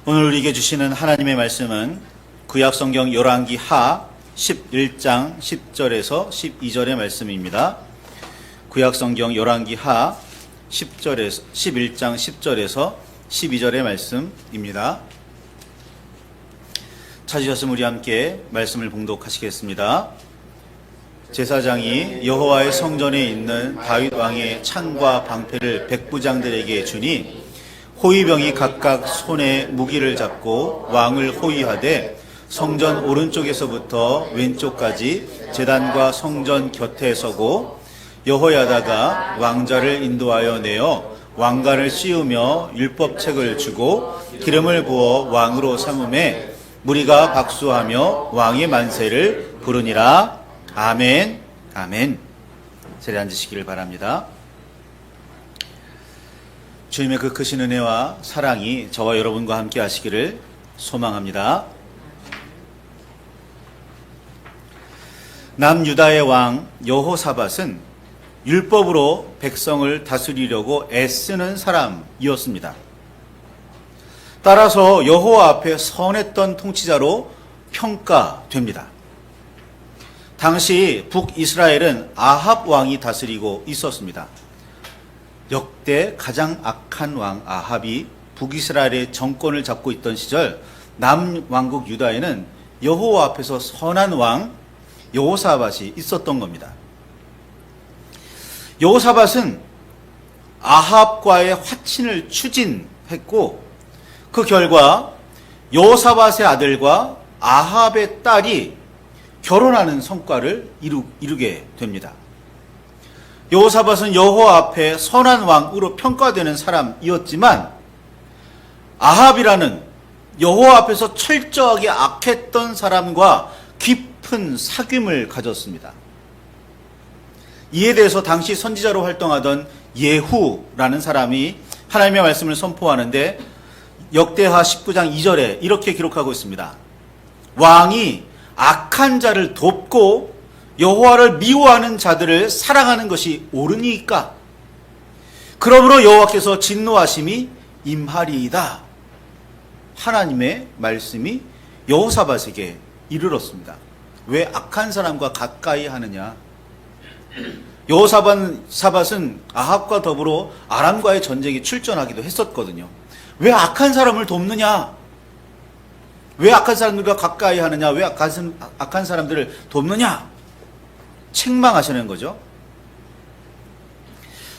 오늘 우리에게 주시는 하나님의 말씀은 구약성경 열왕기 하 11장 10절에서 12절의 말씀입니다. 구약성경 열왕기 하 11장 10절에서 12절의 말씀입니다. 찾으셨으면 우리 함께 말씀을 봉독하시겠습니다. 제사장이 여호와의 성전에 있는 다윗 왕의 창과 방패를 백부장들에게 주니 호위병이 각각 손에 무기를 잡고 왕을 호위하되 성전 오른쪽에서부터 왼쪽까지 제단과 성전 곁에 서고 여호야다가 왕자를 인도하여 내어 왕관을 씌우며 율법책을 주고 기름을 부어 왕으로 삼음에 무리가 박수하며 왕의 만세를 부르니라. 아멘. 아멘. 자리에 앉으시기를 바랍니다. 주님의 그 크신 은혜와 사랑이 저와 여러분과 함께 하시기를 소망합니다. 남유다의 왕 여호사밧은 율법으로 백성을 다스리려고 애쓰는 사람이었습니다. 따라서 여호와 앞에 선했던 통치자로 평가됩니다. 당시 북이스라엘은 아합 왕이 다스리고 있었습니다. 역대 가장 악한 왕 아합이 북이스라엘의 정권을 잡고 있던 시절 남왕국 유다에는 여호와 앞에서 선한 왕 여호사밧이 있었던 겁니다. 여호사밧은 아합과의 화친을 추진했고 그 결과 여호사밧의 아들과 아합의 딸이 결혼하는 성과를 이루게 됩니다. 여호사밧은 여호와 앞에 선한 왕으로 평가되는 사람이었지만 아합이라는 여호와 앞에서 철저하게 악했던 사람과 깊은 사귐을 가졌습니다. 이에 대해서 당시 선지자로 활동하던 예후라는 사람이 하나님의 말씀을 선포하는데 역대하 19장 2절에 이렇게 기록하고 있습니다. 왕이 악한 자를 돕고 여호와를 미워하는 자들을 사랑하는 것이 옳으니까 그러므로 여호와께서 진노하심이 임하리이다. 하나님의 말씀이 여호사밧에게 이르렀습니다. 왜 악한 사람과 가까이 하느냐? 여호사밧은 아합과 더불어 아람과의 전쟁에 출전하기도 했었거든요. 왜 악한 사람을 돕느냐? 왜 악한 사람들과 가까이 하느냐? 왜 악한 사람들을 돕느냐? 책망하시는 거죠.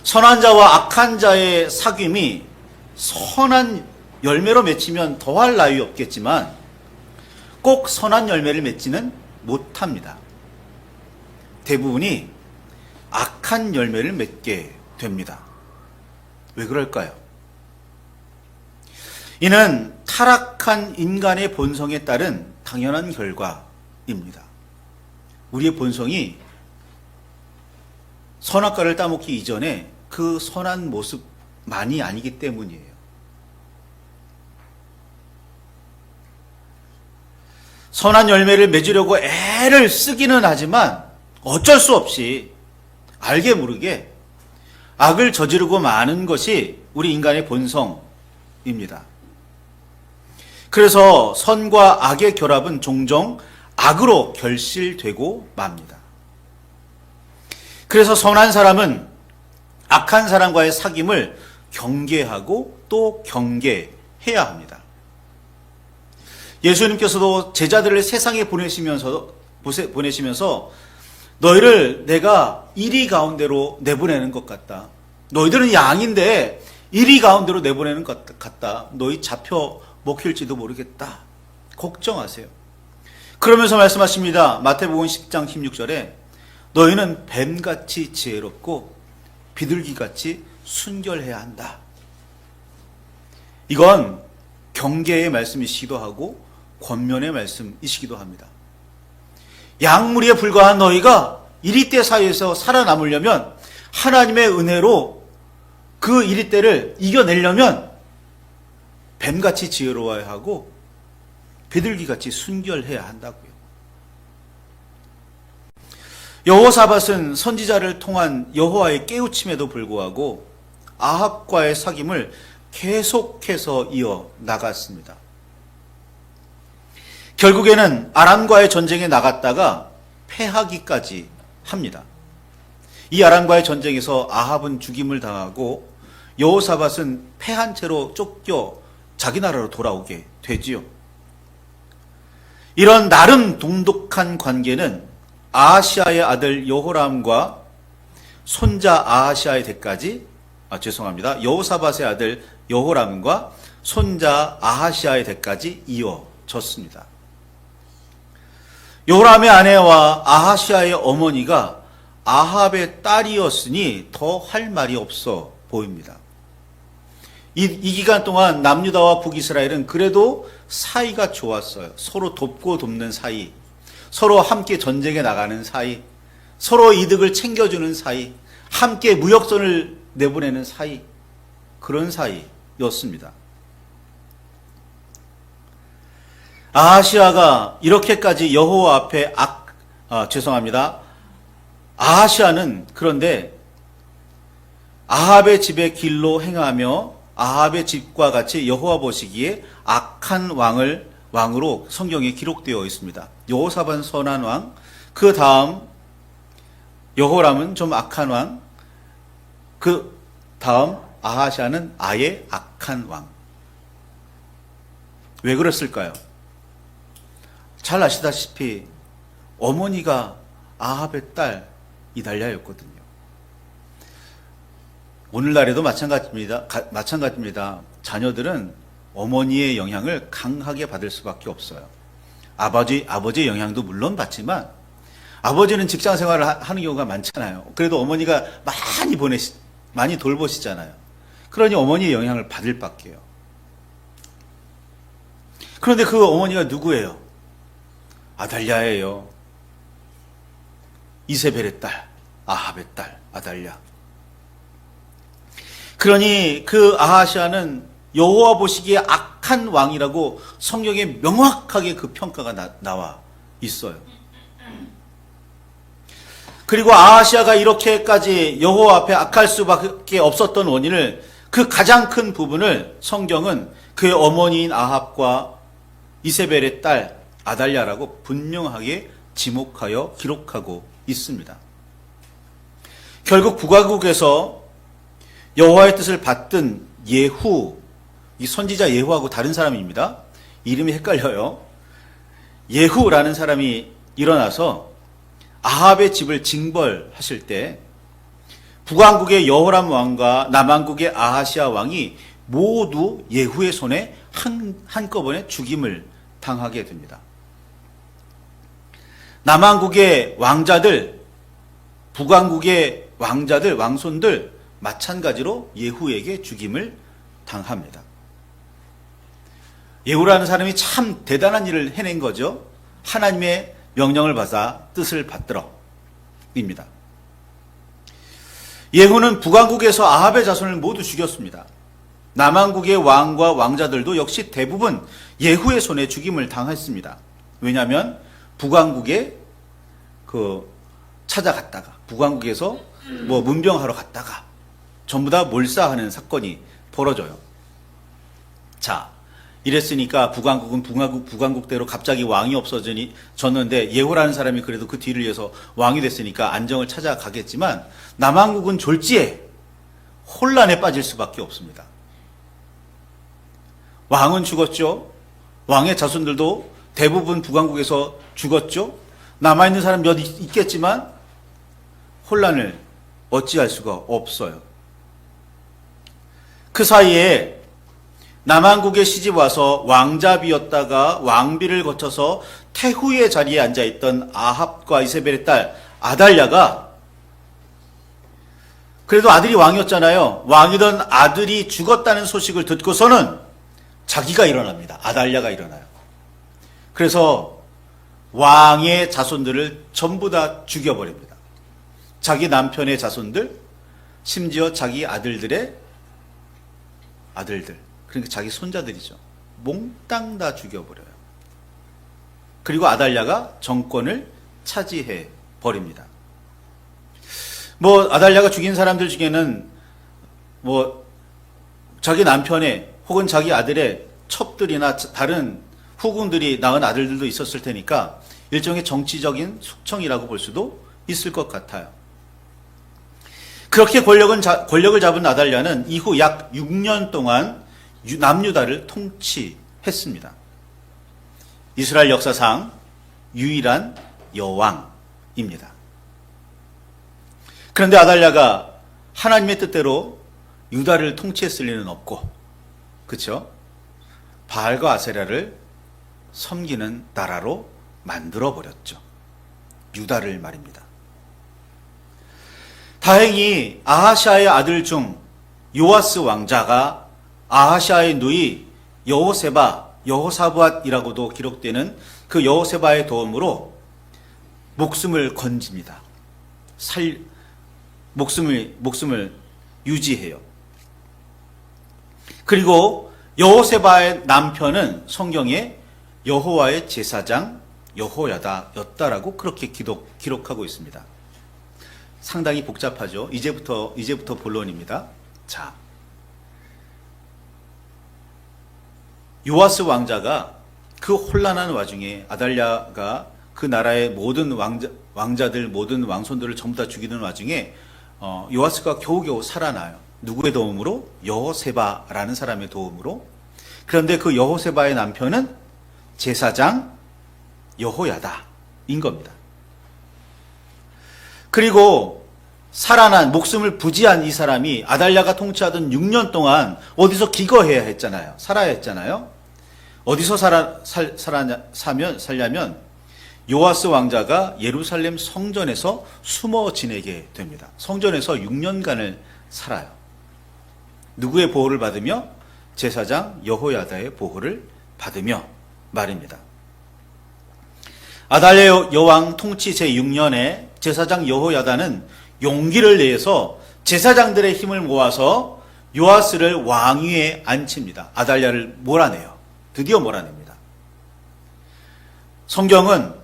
선한 자와 악한 자의 사귐이 선한 열매로 맺히면 더할 나위 없겠지만 꼭 선한 열매를 맺지는 못합니다. 대부분이 악한 열매를 맺게 됩니다. 왜 그럴까요? 이는 타락한 인간의 본성에 따른 당연한 결과입니다. 우리의 본성이 선악과를 따먹기 이전에 그 선한 모습만이 아니기 때문이에요. 선한 열매를 맺으려고 애를 쓰기는 하지만 어쩔 수 없이 알게 모르게 악을 저지르고 마는 것이 우리 인간의 본성입니다. 그래서 선과 악의 결합은 종종 악으로 결실되고 맙니다. 그래서 선한 사람은 악한 사람과의 사귐을 경계하고 또 경계해야 합니다. 예수님께서도 제자들을 세상에 보내시면서 너희를 내가 이리 가운데로 내보내는 것 같다. 너희들은 양인데 이리 가운데로 내보내는 것 같다. 너희 잡혀 먹힐지도 모르겠다. 걱정하세요. 그러면서 말씀하십니다. 마태복음 10장 16절에 너희는 뱀같이 지혜롭고 비둘기같이 순결해야 한다. 이건 경계의 말씀이시기도 하고 권면의 말씀이시기도 합니다. 양무리에 불과한 너희가 이리떼 사이에서 살아남으려면 하나님의 은혜로 그 이리떼를 이겨내려면 뱀같이 지혜로워야 하고 비둘기같이 순결해야 한다고요. 여호사밧은 선지자를 통한 여호와의 깨우침에도 불구하고 아합과의 사귐을 계속해서 이어 나갔습니다. 결국에는 아람과의 전쟁에 나갔다가 패하기까지 합니다. 이 아람과의 전쟁에서 아합은 죽임을 당하고 여호사밧은 패한 채로 쫓겨 자기 나라로 돌아오게 되지요. 이런 나름 돈독한 관계는 아하시아의 아들 여호람과 손자 아하시아의 때까지 여호사밧의 아들 여호람과 손자 아하시아의 때까지 이어졌습니다. 여호람의 아내와 아하시아의 어머니가 아합의 딸이었으니 더 할 말이 없어 보입니다. 이 기간 동안 남유다와 북이스라엘은 그래도 사이가 좋았어요. 서로 돕고 돕는 사이, 서로 함께 전쟁에 나가는 사이, 서로 이득을 챙겨주는 사이, 함께 무역선을 내보내는 사이, 그런 사이였습니다. 아하시아가 이렇게까지 여호와 앞에 아하시아는 그런데 아합의 집의 길로 행하며 아합의 집과 같이 여호와 보시기에 악한 왕으로 성경에 기록되어 있습니다. 여호사밧은 선한 왕, 그 다음 여호람은 좀 악한 왕, 그 다음 아하시아는 아예 악한 왕. 왜 그랬을까요? 잘 아시다시피 어머니가 아합의 딸 이달랴였거든요. 오늘날에도 마찬가지입니다. 자녀들은 어머니의 영향을 강하게 받을 수밖에 없어요. 아버지의 영향도 물론 받지만 아버지는 직장 생활을 하는 경우가 많잖아요. 그래도 어머니가 많이 돌보시잖아요. 그러니 어머니의 영향을 받을 밖에요. 그런데 그 어머니가 누구예요? 아달랴예요. 이세벨의 딸, 아합의 딸, 아달랴. 그러니 그 아하시아는 여호와 보시기에 악한 왕이라고 성경에 명확하게 그 평가가 나와 있어요. 그리고 아하시아가 이렇게까지 여호와 앞에 악할 수밖에 없었던 원인을, 그 가장 큰 부분을 성경은 그의 어머니인 아합과 이세벨의 딸 아달랴라고 분명하게 지목하여 기록하고 있습니다. 결국 북왕국에서 여호와의 뜻을 받든 예후, 이 선지자 예후하고 다른 사람입니다. 이름이 헷갈려요. 예후라는 사람이 일어나서 아합의 집을 징벌하실 때 북왕국의 여호람 왕과 남왕국의 아하시아 왕이 모두 예후의 손에 한꺼번에 죽임을 당하게 됩니다. 남왕국의 왕자들, 북왕국의 왕자들, 왕손들 마찬가지로 예후에게 죽임을 당합니다. 예후라는 사람이 참 대단한 일을 해낸 거죠. 하나님의 명령을 받아 뜻을 받들어입니다. 예후는 북왕국에서 아합의 자손을 모두 죽였습니다. 남왕국의 왕과 왕자들도 역시 대부분 예후의 손에 죽임을 당했습니다. 왜냐하면 북왕국에 찾아갔다가, 북왕국에서 문병하러 갔다가 전부 다 몰사하는 사건이 벌어져요. 자, 이랬으니까 북왕국은 북왕국대로 갑자기 왕이 없어졌는데 예후라는 사람이 그래도 그 뒤를 이어서 왕이 됐으니까 안정을 찾아가겠지만 남왕국은 졸지에 혼란에 빠질 수밖에 없습니다. 왕은 죽었죠. 왕의 자손들도 대부분 북왕국에서 죽었죠. 남아있는 사람 몇 있겠지만 혼란을 어찌할 수가 없어요. 그 사이에 남왕국에 시집 와서 왕자비였다가 왕비를 거쳐서 태후의 자리에 앉아있던 아합과 이세벨의 딸 아달랴가, 그래도 아들이 왕이었잖아요. 왕이던 아들이 죽었다는 소식을 듣고서는 자기가 일어납니다. 아달랴가 일어나요. 그래서 왕의 자손들을 전부 다 죽여버립니다. 자기 남편의 자손들, 심지어 자기 아들들, 그러니까 자기 손자들이죠. 몽땅 다 죽여버려요. 그리고 아달랴가 정권을 차지해 버립니다. 아달랴가 죽인 사람들 중에는 자기 남편의 혹은 자기 아들의 첩들이나 다른 후궁들이 낳은 아들들도 있었을 테니까 일종의 정치적인 숙청이라고 볼 수도 있을 것 같아요. 그렇게 권력을 잡은 아달랴는 이후 약 6년 동안 남유다를 통치했습니다. 이스라엘 역사상 유일한 여왕입니다. 그런데 아달랴가 하나님의 뜻대로 유다를 통치했을 리는 없고, 그렇죠? 바알과 아세라를 섬기는 나라로 만들어 버렸죠. 유다를 말입니다. 다행히 아하시아의 아들 중 요아스 왕자가 아하시아의 누이 여호사밧이라고도 기록되는 그 여호세바의 도움으로 목숨을 건집니다. 목숨을 유지해요. 그리고 여호세바의 남편은 성경에 여호와의 제사장 여호야다였다라고 그렇게 기록하고 있습니다. 상당히 복잡하죠. 이제부터 본론입니다. 자, 요아스 왕자가 그 혼란한 와중에 아달랴가 그 나라의 모든 왕자들, 모든 왕손들을 전부 다 죽이는 와중에 요아스가 겨우겨우 살아나요. 누구의 도움으로? 여호세바라는 사람의 도움으로. 그런데 그 여호세바의 남편은 제사장 여호야다인 겁니다. 그리고 살아난, 목숨을 부지한 이 사람이 아달랴가 통치하던 6년 동안 어디서 기거해야 했잖아요. 살아야 했잖아요. 어디서 살려면 요아스 왕자가 예루살렘 성전에서 숨어 지내게 됩니다. 성전에서 6년간을 살아요. 누구의 보호를 받으며? 제사장 여호야다의 보호를 받으며 말입니다. 아달랴 여왕 통치 제6년에 제사장 여호야다는 용기를 내서 제사장들의 힘을 모아서 요아스를 왕위에 앉힙니다. 아달랴를 몰아내요. 드디어 몰아냅니다. 성경은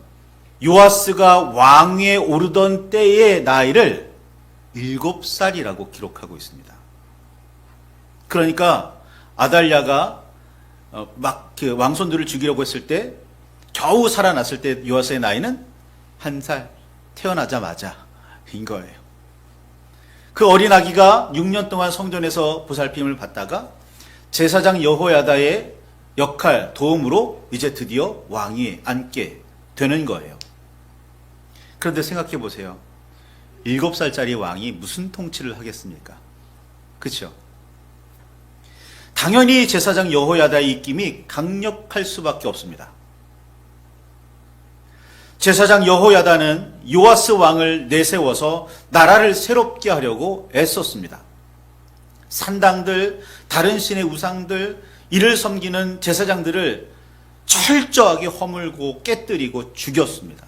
요아스가 왕위에 오르던 때의 나이를 7살이라고 기록하고 있습니다. 그러니까 아달랴가 막 그 왕손들을 죽이려고 했을 때 겨우 살아났을 때 요아스의 나이는 1살, 태어나자마자인 거예요. 그 어린 아기가 6년 동안 성전에서 보살핌을 받다가 제사장 여호야다의 역할, 도움으로 이제 드디어 왕위에 앉게 되는 거예요. 그런데 생각해 보세요. 7살짜리 왕이 무슨 통치를 하겠습니까? 그렇죠? 당연히 제사장 여호야다의 입김이 강력할 수밖에 없습니다. 제사장 여호야다는 요아스 왕을 내세워서 나라를 새롭게 하려고 애썼습니다. 산당들, 다른 신의 우상들, 이를 섬기는 제사장들을 철저하게 허물고 깨뜨리고 죽였습니다.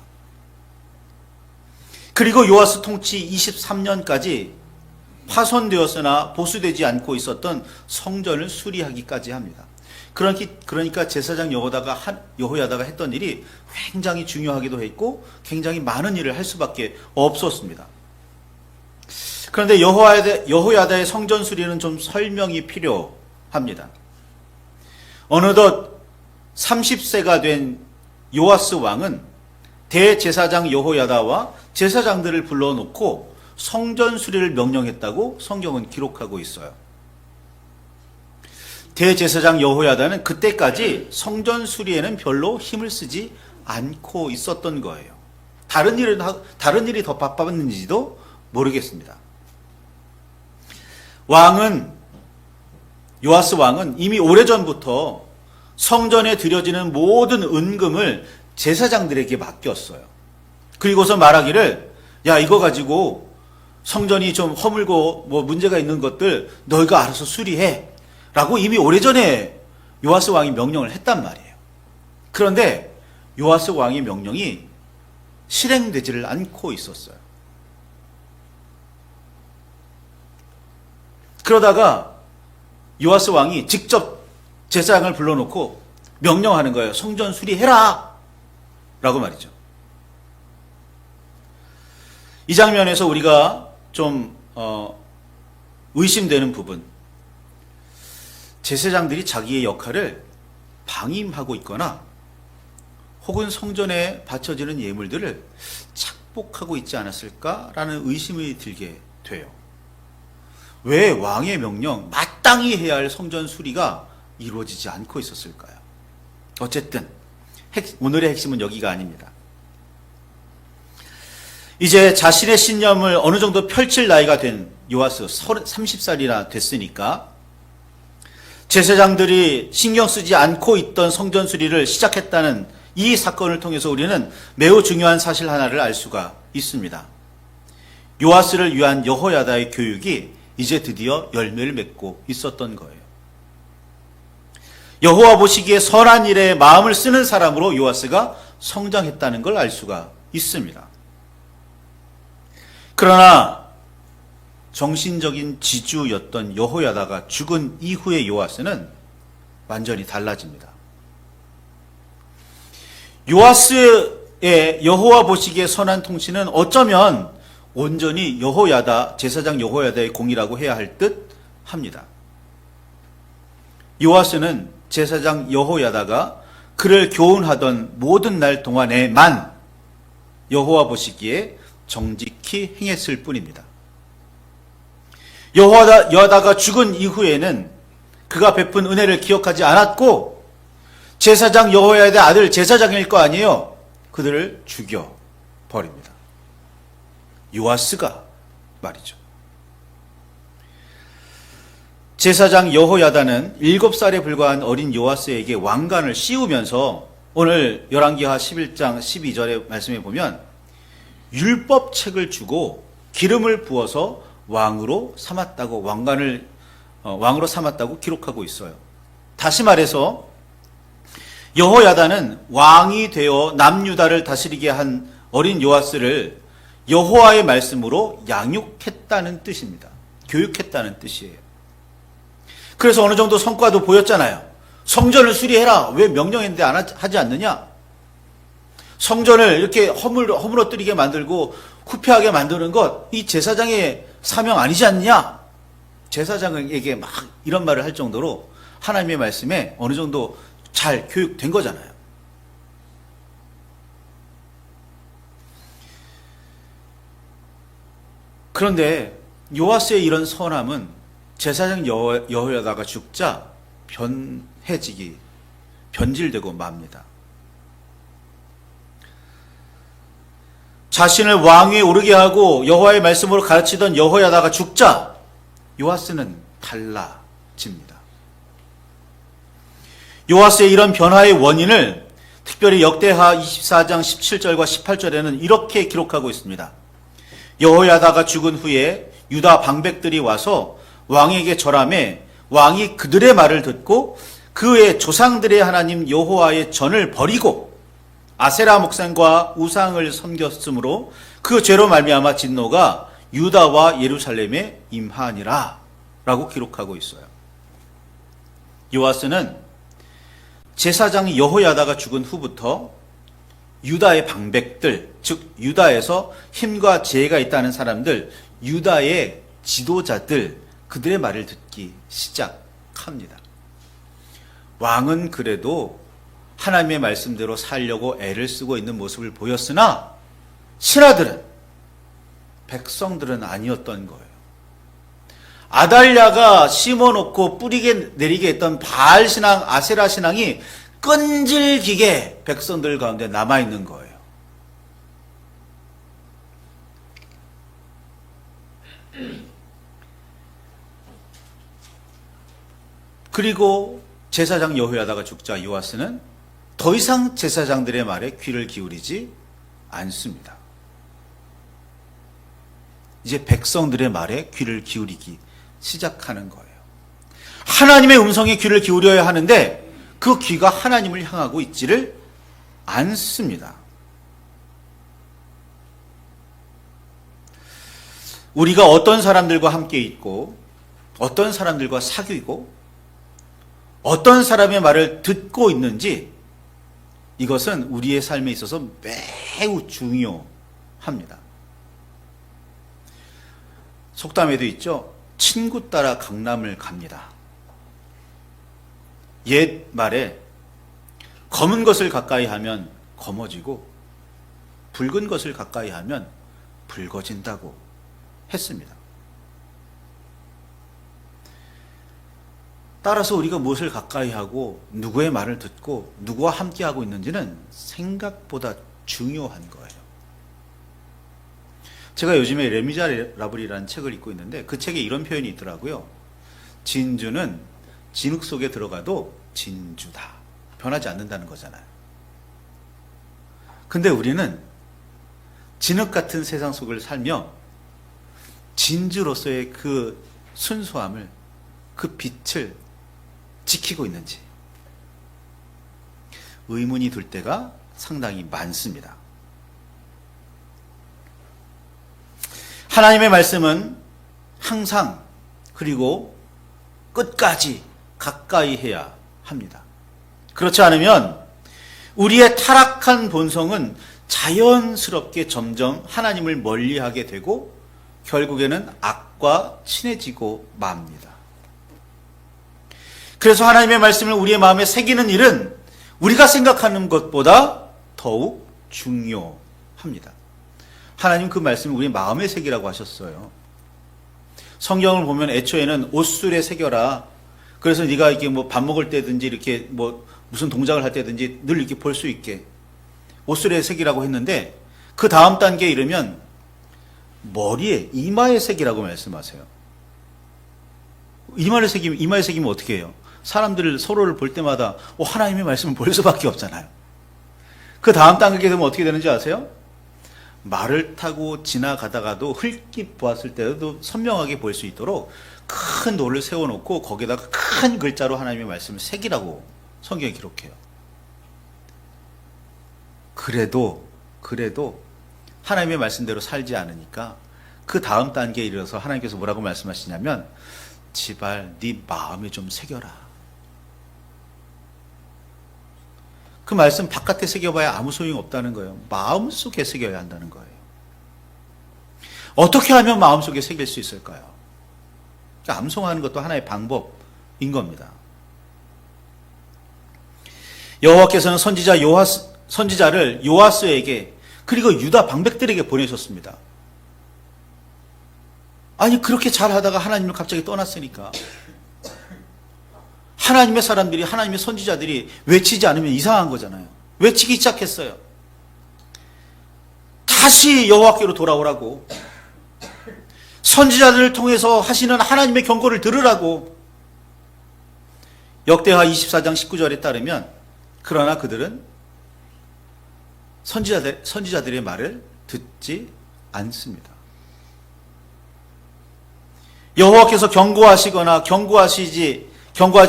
그리고 요아스 통치 23년까지 파손되었으나 보수되지 않고 있었던 성전을 수리하기까지 합니다. 그러니까 제사장 여호야다가 했던 일이 굉장히 중요하기도 했고 굉장히 많은 일을 할 수밖에 없었습니다. 그런데 여호야다의 성전 수리는 좀 설명이 필요합니다. 어느덧 30세가 된 요아스 왕은 대제사장 여호야다와 제사장들을 불러놓고 성전 수리를 명령했다고 성경은 기록하고 있어요. 대제사장 여호야다는 그때까지 성전 수리에는 별로 힘을 쓰지 않고 있었던 거예요. 다른 일이 더 바빴는지도 모르겠습니다. 요아스 왕은 이미 오래전부터 성전에 드려지는 모든 은금을 제사장들에게 맡겼어요. 그리고서 말하기를, 야, 이거 가지고 성전이 좀 허물고 뭐 문제가 있는 것들 너희가 알아서 수리해 라고 이미 오래전에 요아스 왕이 명령을 했단 말이에요. 그런데 요아스 왕의 명령이 실행되지를 않고 있었어요. 그러다가 요아스 왕이 직접 제사장을 불러놓고 명령하는 거예요. 성전 수리해라! 라고 말이죠. 이 장면에서 우리가 좀 의심되는 부분, 제사장들이 자기의 역할을 방임하고 있거나 혹은 성전에 바쳐지는 예물들을 착복하고 있지 않았을까라는 의심이 들게 돼요. 왜 왕의 명령, 마땅히 해야 할 성전 수리가 이루어지지 않고 있었을까요? 어쨌든 오늘의 핵심은 여기가 아닙니다. 이제 자신의 신념을 어느 정도 펼칠 나이가 된 요아스 30살이나 됐으니까 제사장들이 신경 쓰지 않고 있던 성전 수리를 시작했다는 이 사건을 통해서 우리는 매우 중요한 사실 하나를 알 수가 있습니다. 요아스를 위한 여호야다의 교육이 이제 드디어 열매를 맺고 있었던 거예요. 여호와 보시기에 선한 일에 마음을 쓰는 사람으로 요아스가 성장했다는 걸 알 수가 있습니다. 그러나 정신적인 지주였던 여호야다가 죽은 이후의 요아스는 완전히 달라집니다. 요아스의 여호와 보시기에 선한 통치는 어쩌면 온전히 여호야다, 제사장 여호야다의 공이라고 해야 할 듯 합니다. 요아스는 제사장 여호야다가 그를 교훈하던 모든 날 동안에만 여호와 보시기에 정직히 행했을 뿐입니다. 여호야다가 죽은 이후에는 그가 베푼 은혜를 기억하지 않았고 제사장 여호야다의 아들 제사장일 거 아니에요. 그들을 죽여버립니다. 요아스가 말이죠. 제사장 여호야다는 7살에 불과한 어린 요아스에게 왕관을 씌우면서 오늘 열왕기하 11장 12절의 말씀에 보면 율법책을 주고 기름을 부어서 왕으로 삼았다고 왕으로 삼았다고 기록하고 있어요. 다시 말해서 여호야다는 왕이 되어 남유다를 다스리게 한 어린 요아스를 여호와의 말씀으로 양육했다는 뜻입니다. 교육했다는 뜻이에요. 그래서 어느 정도 성과도 보였잖아요. 성전을 수리해라. 왜 명령했는데 하지 않느냐? 성전을 이렇게 허물어뜨리게 만들고 후패하게 만드는 것, 이 제사장의 사명 아니지 않느냐? 제사장에게 막 이런 말을 할 정도로 하나님의 말씀에 어느 정도 잘 교육된 거잖아요. 그런데 요아스의 이런 선함은 제사장 여호야다가 죽자 변질되고 맙니다. 자신을 왕위에 오르게 하고 여호와의 말씀으로 가르치던 여호야다가 죽자 요아스는 달라집니다. 요아스의 이런 변화의 원인을 특별히 역대하 24장 17절과 18절에는 이렇게 기록하고 있습니다. 여호야다가 죽은 후에 유다 방백들이 와서 왕에게 절하매 왕이 그들의 말을 듣고 그의 조상들의 하나님 여호와의 전을 버리고 아세라 목상과 우상을 섬겼으므로 그 죄로 말미암아 진노가 유다와 예루살렘에 임하니라 라고 기록하고 있어요. 요아스는 제사장 여호야다가 죽은 후부터 유다의 방백들, 즉 유다에서 힘과 지혜가 있다는 사람들, 유다의 지도자들, 그들의 말을 듣기 시작합니다. 왕은 그래도 하나님의 말씀대로 살려고 애를 쓰고 있는 모습을 보였으나 신하들은, 백성들은 아니었던 거예요. 아달랴가 심어놓고 뿌리게 내리게 했던 바알 신앙, 아세라 신앙이 끈질기게 백성들 가운데 남아있는 거예요. 그리고 제사장 여호야다가 죽자 요아스는 더 이상 제사장들의 말에 귀를 기울이지 않습니다. 이제 백성들의 말에 귀를 기울이기 시작하는 거예요. 하나님의 음성에 귀를 기울여야 하는데 그 귀가 하나님을 향하고 있지를 않습니다. 우리가 어떤 사람들과 함께 있고 어떤 사람들과 사귀고 어떤 사람의 말을 듣고 있는지 이것은 우리의 삶에 있어서 매우 중요합니다. 속담에도 있죠. 친구 따라 강남을 갑니다. 옛 말에 검은 것을 가까이 하면 검어지고 붉은 것을 가까이 하면 붉어진다고 했습니다. 따라서 우리가 무엇을 가까이 하고 누구의 말을 듣고 누구와 함께하고 있는지는 생각보다 중요한 거예요. 제가 요즘에 레미제라블이라는 책을 읽고 있는데 그 책에 이런 표현이 있더라고요. 진주는 진흙 속에 들어가도 진주다. 변하지 않는다는 거잖아요. 근데 우리는 진흙 같은 세상 속을 살며 진주로서의 그 순수함을, 그 빛을 지키고 있는지 의문이 들 때가 상당히 많습니다. 하나님의 말씀은 항상 그리고 끝까지 가까이 해야 합니다. 그렇지 않으면 우리의 타락한 본성은 자연스럽게 점점 하나님을 멀리하게 되고 결국에는 악과 친해지고 맙니다. 그래서 하나님의 말씀을 우리의 마음에 새기는 일은 우리가 생각하는 것보다 더욱 중요합니다. 하나님 그 말씀을 우리 마음에 새기라고 하셨어요. 성경을 보면 애초에는 옷술에 새겨라. 그래서 네가 이렇게 뭐 밥 먹을 때든지 이렇게 뭐 무슨 동작을 할 때든지 늘 이렇게 볼 수 있게 옷술에 새기라고 했는데 그 다음 단계에 이르면 머리에, 이마에 새기라고 말씀하세요. 이마에 새기면 어떻게 해요? 사람들 서로를 볼 때마다 하나님의 말씀을 볼 수밖에 없잖아요. 그 다음 단계에 되면 어떻게 되는지 아세요? 말을 타고 지나가다가도 흘낏 보았을 때도 선명하게 볼 수 있도록 큰 돌을 세워놓고 거기다가 큰 글자로 하나님의 말씀을 새기라고 성경에 기록해요. 그래도 하나님의 말씀대로 살지 않으니까 그 다음 단계에 이르러서 하나님께서 뭐라고 말씀하시냐면 제발 네 마음에 좀 새겨라. 그 말씀 바깥에 새겨봐야 아무 소용이 없다는 거예요. 마음속에 새겨야 한다는 거예요. 어떻게 하면 마음속에 새길 수 있을까요? 그러니까 암송하는 것도 하나의 방법인 겁니다. 여호와께서는 선지자를 요아스에게 그리고 유다 방백들에게 보내셨습니다. 아니 그렇게 잘하다가 하나님을 갑자기 떠났으니까 하나님의 사람들이, 하나님의 선지자들이 외치지 않으면 이상한 거잖아요. 외치기 시작했어요. 다시 여호와께로 돌아오라고, 선지자들을 통해서 하시는 하나님의 경고를 들으라고. 역대하 24장 19절에 따르면 그러나 그들은 선지자들의 말을 듣지 않습니다. 여호와께서 경고하지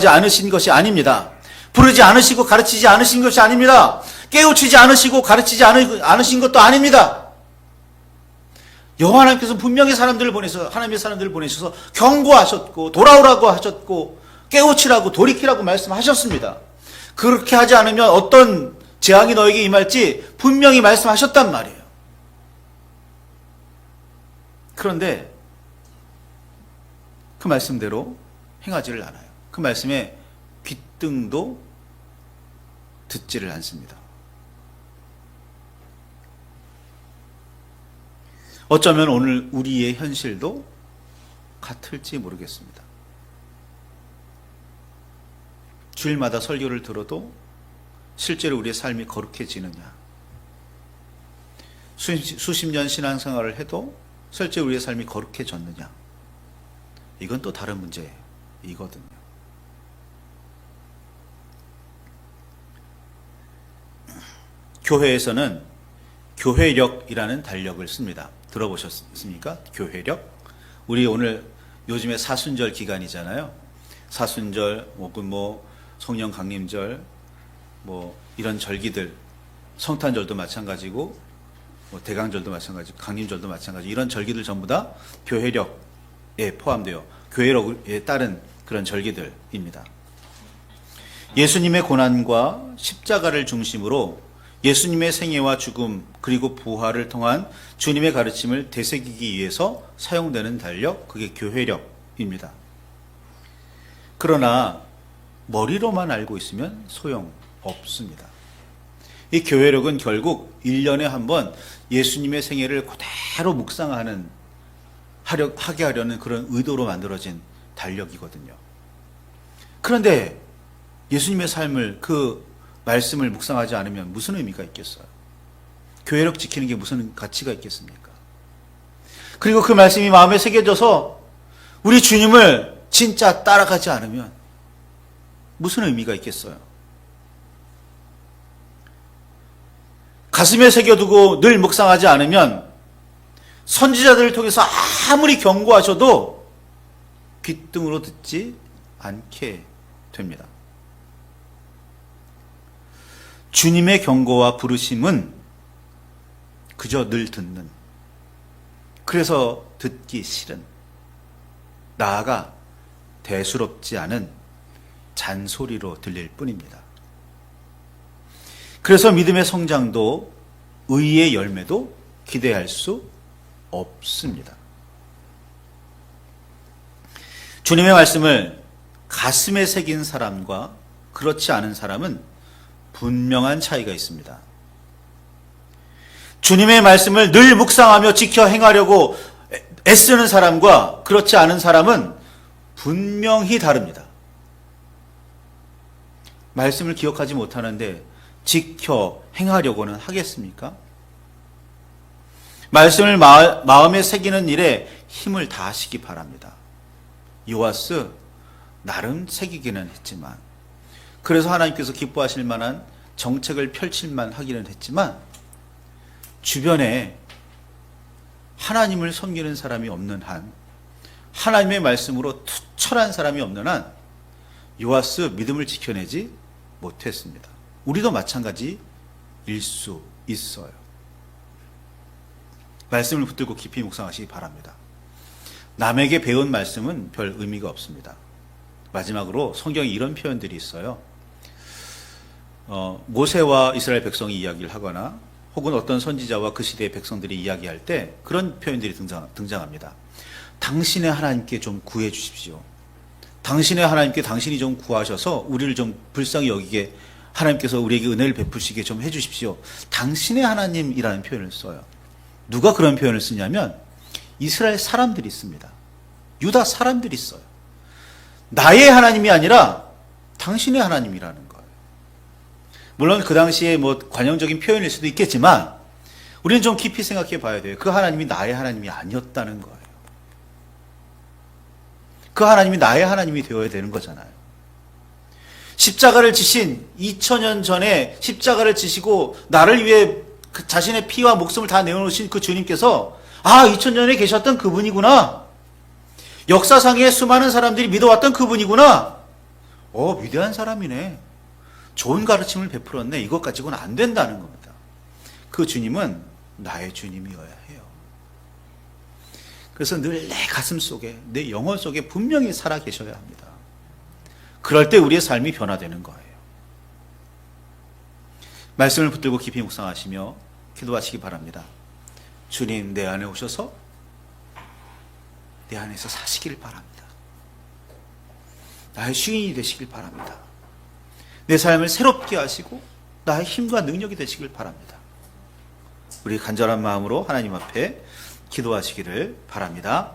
않으신 것이 아닙니다. 부르지 않으시고 가르치지 않으신 것이 아닙니다. 깨우치지 않으시고 가르치지 않으신 것도 아닙니다. 여호와 하나님께서 분명히 하나님의 사람들을 보내셔서 경고하셨고 돌아오라고 하셨고 깨우치라고 돌이키라고 말씀하셨습니다. 그렇게 하지 않으면 어떤 재앙이 너에게 임할지 분명히 말씀하셨단 말이에요. 그런데 그 말씀대로 행하지를 않아요. 그 말씀에 귓등도 듣지를 않습니다. 어쩌면 오늘 우리의 현실도 같을지 모르겠습니다. 주일마다 설교를 들어도 실제로 우리의 삶이 거룩해지느냐, 수십 년 신앙생활을 해도 실제로 우리의 삶이 거룩해졌느냐, 이건 또 다른 문제이거든요. 교회에서는 교회력이라는 달력을 씁니다. 들어보셨습니까? 교회력? 우리 오늘 요즘에 사순절 기간이잖아요. 사순절 혹은 성령 강림절 이런 절기들, 성탄절도 마찬가지고 대강절도 마찬가지고 강림절도 마찬가지고 이런 절기들 전부 다 교회력에 포함되어 교회력에 따른 그런 절기들입니다. 예수님의 고난과 십자가를 중심으로 예수님의 생애와 죽음 그리고 부활을 통한 주님의 가르침을 되새기기 위해서 사용되는 달력, 그게 교회력입니다. 그러나 머리로만 알고 있으면 소용없습니다. 이 교회력은 결국 1년에 한 번 예수님의 생애를 그대로 묵상하는 하게 하려는 그런 의도로 만들어진 달력이거든요. 그런데 예수님의 삶을, 그 말씀을 묵상하지 않으면 무슨 의미가 있겠어요? 교회력 지키는 게 무슨 가치가 있겠습니까? 그리고 그 말씀이 마음에 새겨져서 우리 주님을 진짜 따라가지 않으면 무슨 의미가 있겠어요? 가슴에 새겨두고 늘 묵상하지 않으면 선지자들을 통해서 아무리 경고하셔도 귓등으로 듣지 않게 됩니다. 주님의 경고와 부르심은 그저 늘 듣는, 그래서 듣기 싫은, 나아가 대수롭지 않은 잔소리로 들릴 뿐입니다. 그래서 믿음의 성장도 의의 열매도 기대할 수 없습니다. 주님의 말씀을 가슴에 새긴 사람과 그렇지 않은 사람은 분명한 차이가 있습니다. 주님의 말씀을 늘 묵상하며 지켜 행하려고 애쓰는 사람과 그렇지 않은 사람은 분명히 다릅니다. 말씀을 기억하지 못하는데 지켜 행하려고는 하겠습니까? 말씀을 마음에 새기는 일에 힘을 다하시기 바랍니다. 요아스 나름 새기기는 했지만, 그래서 하나님께서 기뻐하실 만한 정책을 펼칠만 하기는 했지만, 주변에 하나님을 섬기는 사람이 없는 한, 하나님의 말씀으로 투철한 사람이 없는 한 요아스 믿음을 지켜내지 못했습니다. 우리도 마찬가지일 수 있어요. 말씀을 붙들고 깊이 묵상하시기 바랍니다. 남에게 배운 말씀은 별 의미가 없습니다. 마지막으로 성경에 이런 표현들이 있어요. 모세와 이스라엘 백성이 이야기를 하거나 혹은 어떤 선지자와 그 시대의 백성들이 이야기할 때 그런 표현들이 등장합니다. 당신의 하나님께 좀 구해 주십시오. 당신의 하나님께 당신이 좀 구하셔서 우리를 좀 불쌍히 여기게, 하나님께서 우리에게 은혜를 베푸시게 좀 해주십시오. 당신의 하나님이라는 표현을 써요. 누가 그런 표현을 쓰냐면 이스라엘 사람들이 씁니다. 유다 사람들이 써요. 나의 하나님이 아니라 당신의 하나님이라는 거예요. 물론 그 당시에 관용적인 표현일 수도 있겠지만 우리는 좀 깊이 생각해 봐야 돼요. 그 하나님이 나의 하나님이 아니었다는 거예요. 그 하나님이 나의 하나님이 되어야 되는 거잖아요. 십자가를 지신 2000년 전에 십자가를 지시고 나를 위해 그 자신의 피와 목숨을 다 내어놓으신 그 주님께서 2000년에 계셨던 그분이구나. 역사상에 수많은 사람들이 믿어왔던 그분이구나. 위대한 사람이네. 좋은 가르침을 베풀었네. 이것 가지고는 안 된다는 겁니다. 그 주님은 나의 주님이어야 해요. 그래서 늘 내 가슴 속에, 내 영혼 속에 분명히 살아 계셔야 합니다. 그럴 때 우리의 삶이 변화되는 거예요. 말씀을 붙들고 깊이 묵상하시며 기도하시기 바랍니다. 주님, 내 안에 오셔서 내 안에서 사시기를 바랍니다. 나의 주인이 되시길 바랍니다. 내 삶을 새롭게 하시고 나의 힘과 능력이 되시길 바랍니다. 우리 간절한 마음으로 하나님 앞에 기도하시기를 바랍니다.